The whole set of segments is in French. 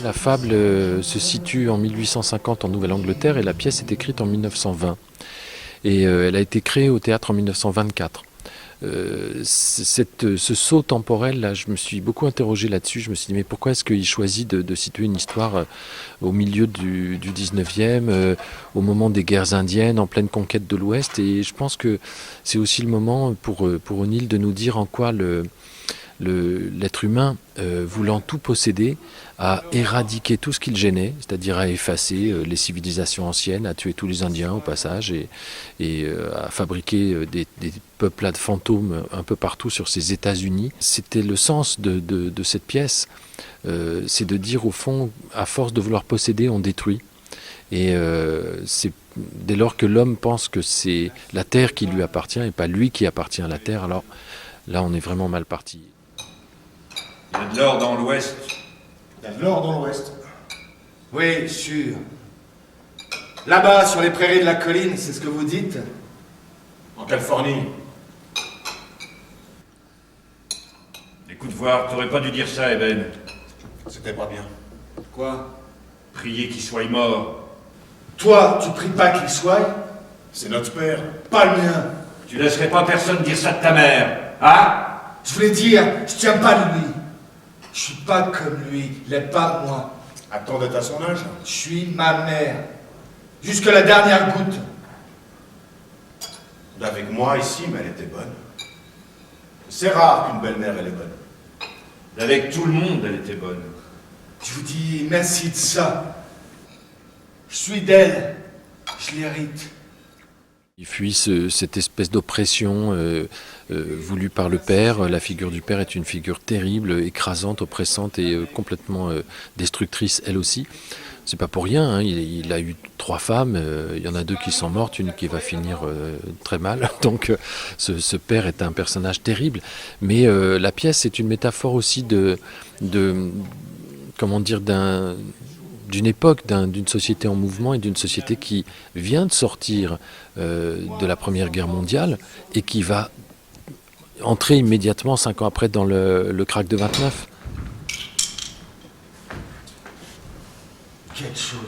La fable se situe en 1850 en Nouvelle-Angleterre et la pièce est écrite en 1920. Et elle a été créée au théâtre en 1924. Ce saut temporel, là, je me suis beaucoup interrogé là-dessus. Je me suis dit, mais pourquoi est-ce qu'il choisit de situer une histoire au milieu du 19e, au moment des guerres indiennes, en pleine conquête de l'Ouest? Et je pense que c'est aussi le moment pour O'Neill de nous dire en quoi l'être humain, voulant tout posséder, a éradiqué tout ce qui le gênait, c'est-à-dire à effacer les civilisations anciennes, à tuer tous les Indiens au passage et à fabriquer des peuplades fantômes un peu partout sur ces États-Unis. C'était le sens de cette pièce, c'est de dire au fond, à force de vouloir posséder, on détruit. Et c'est dès lors que l'homme pense que c'est la terre qui lui appartient et pas lui qui appartient à la terre, alors là on est vraiment mal parti. Il y a de l'or dans l'Ouest. Il y a de l'or dans l'Ouest. Oui, sûr. Là-bas, sur les prairies de la colline, c'est ce que vous dites? En Californie. Écoute voir, t'aurais pas dû dire ça, Eben. C'était pas bien. Quoi? Prier qu'il soit mort. Toi, tu pries pas qu'il soit? C'est notre père. Pas le mien. Tu laisserais pas personne dire ça de ta mère, hein? Je voulais dire, je tiens pas de lui. Je suis pas comme lui, il est pas moi. Attends d'être à son âge. Je suis ma mère. Jusque la dernière goutte. Avec moi ici, mais elle était bonne. C'est rare qu'une belle-mère, elle est bonne. Avec tout le monde, elle était bonne. Je vous dis merci de ça. Je suis d'elle. Je l'hérite. Il fuit cette espèce d'oppression voulue par le père. La figure du père est une figure terrible, écrasante, oppressante et complètement destructrice elle aussi. C'est pas pour rien, hein. Il a eu 3 femmes, il y en a 2 qui sont mortes, une qui va finir très mal. Donc ce père est un personnage terrible. Mais la pièce est une métaphore aussi comment dire, d'une époque, d'une société en mouvement et d'une société qui vient de sortir de la Première Guerre mondiale et qui va entrer immédiatement 5 ans après dans le krach de 29. Quelque chose.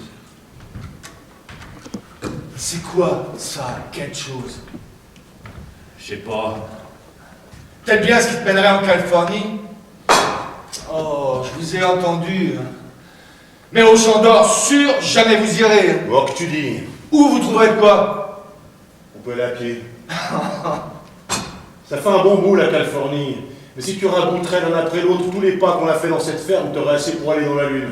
C'est quoi ça, quelque chose? Je sais pas. Peut-être bien ce qui te mènerait en Californie? Oh, je vous ai entendu. Mais au Champ d'Or, sûr, jamais vous irez. Oh, que tu dis. Où vous trouverez de quoi? On peut aller à pied. Ça fait un bon bout, la Californie. Mais si tu raconterais l'un après l'autre tous les pas qu'on a fait dans cette ferme, t'aurais assez pour aller dans la lune.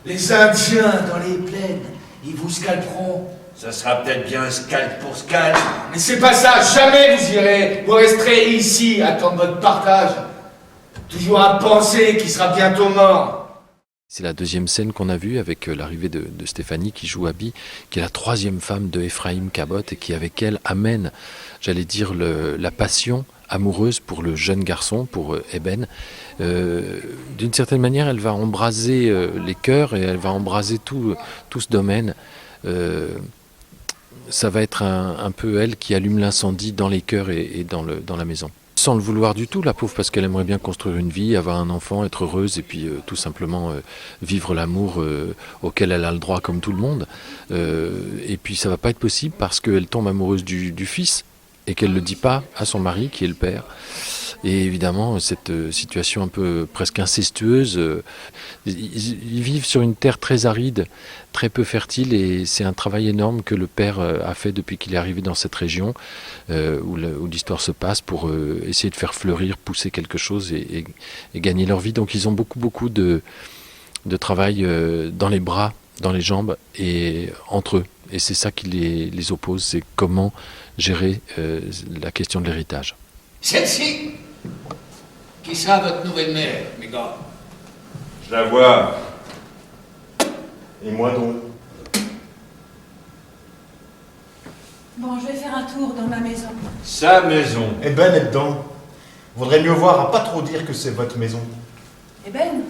Les Indiens dans les plaines, ils vous scalperont. Ça sera peut-être bien scalp pour scalp. Mais c'est pas ça, jamais vous irez. Vous resterez ici, attendre votre partage. Toujours à penser qu'il sera bientôt mort. C'est la deuxième scène qu'on a vue avec l'arrivée de Stéphanie qui joue Abby, qui est la 3e femme de Ephraim Cabot et qui avec elle amène, j'allais dire, la passion amoureuse pour le jeune garçon, pour Eben. D'une certaine manière, elle va embraser les cœurs et elle va embraser tout ce domaine. Ça va être un peu elle qui allume l'incendie dans les cœurs et dans la maison. Sans le vouloir du tout, la pauvre, parce qu'elle aimerait bien construire une vie, avoir un enfant, être heureuse et puis tout simplement vivre l'amour auquel elle a le droit comme tout le monde. Et puis ça va pas être possible parce qu'elle tombe amoureuse du fils et qu'elle ne le dit pas à son mari qui est le père. Et évidemment, cette situation un peu presque incestueuse, ils vivent sur une terre très aride, très peu fertile, et c'est un travail énorme que le père a fait depuis qu'il est arrivé dans cette région où l'histoire se passe pour essayer de faire fleurir, pousser quelque chose et gagner leur vie. Donc ils ont beaucoup de travail dans les bras, dans les jambes et entre eux. Et c'est ça qui les oppose, c'est comment gérer la question de l'héritage. Celle-ci, qui sera votre nouvelle mère, mes gars? Je la vois. Et moi donc? Bon, je vais faire un tour dans ma maison. Sa maison. Eh ben, est dedans. Vaudrait mieux voir à pas trop dire que c'est votre maison. Eben?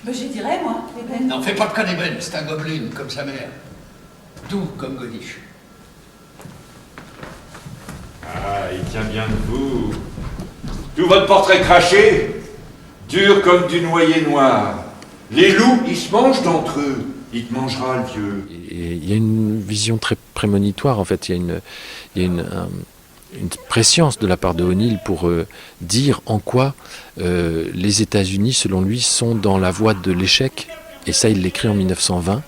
Ben, j'y dirais, moi, Eben. N'en fais pas de cas d'ébène, c'est un gobelin, comme sa mère. Doux comme Godiche. Ah, il tient bien de vous. Tout votre portrait craché, dur comme du noyer noir. Les loups, ils se mangent d'entre eux. Il te mangera, le vieux. Et il y a une vision très prémonitoire, en fait. Il y a une prescience de la part de O'Neill pour dire en quoi les États-Unis, selon lui, sont dans la voie de l'échec. Et ça, il l'écrit en 1920.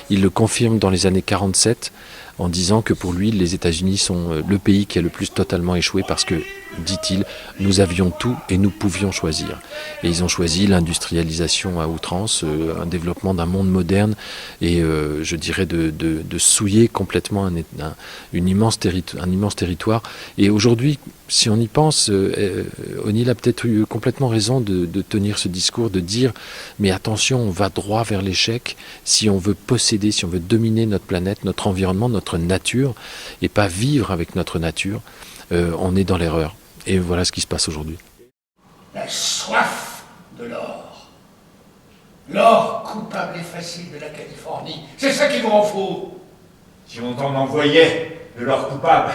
Il le confirme dans les années 47 en disant que pour lui, les États-Unis sont le pays qui a le plus totalement échoué parce que, dit-il, nous avions tout et nous pouvions choisir. Et ils ont choisi l'industrialisation à outrance, un développement d'un monde moderne et je dirais de souiller complètement un immense territoire. Et aujourd'hui, si on y pense, O'Neill a peut-être eu complètement raison de tenir ce discours, de dire mais attention, on va droit vers l'échec si on veut posséder, si on veut dominer notre planète, notre environnement, notre nature et pas vivre avec notre nature, on est dans l'erreur. Et voilà ce qui se passe aujourd'hui. La soif de l'or. L'or coupable et facile de la Californie. C'est ça qu'il vous en faut. Si on t'en envoyait de l'or coupable,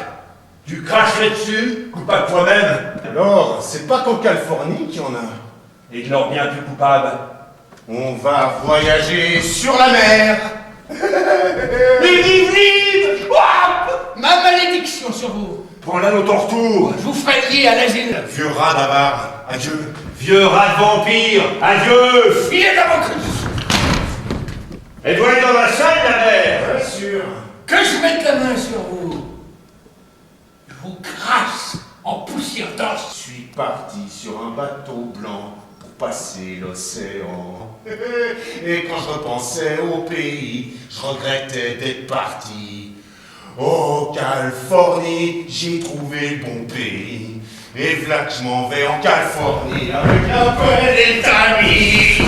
tu cracherais dessus, coupable toi-même, Alors, c'est pas qu'en Californie qu'il y en a. et de l'or bien plus coupable. On va voyager sur la mer. Vive ma malédiction sur vous. Prends-la dans ton retour. Je vous ferai lier à l'asile. Vieux rat d'avare, adieu. Vieux rat de vampire, adieu. Filez dans mon cul. Et doit aller dans la salle, la mère. Bien sûr. Que je mette la main sur vous. Je vous crasse en poussière d'os. Je suis parti sur un bateau blanc pour passer l'océan. Et quand je repensais au pays, je regrettais d'être parti. Oh, Californie, j'ai trouvé le bon pays. Et v'là que je m'en vais en Californie avec un peu d'amis.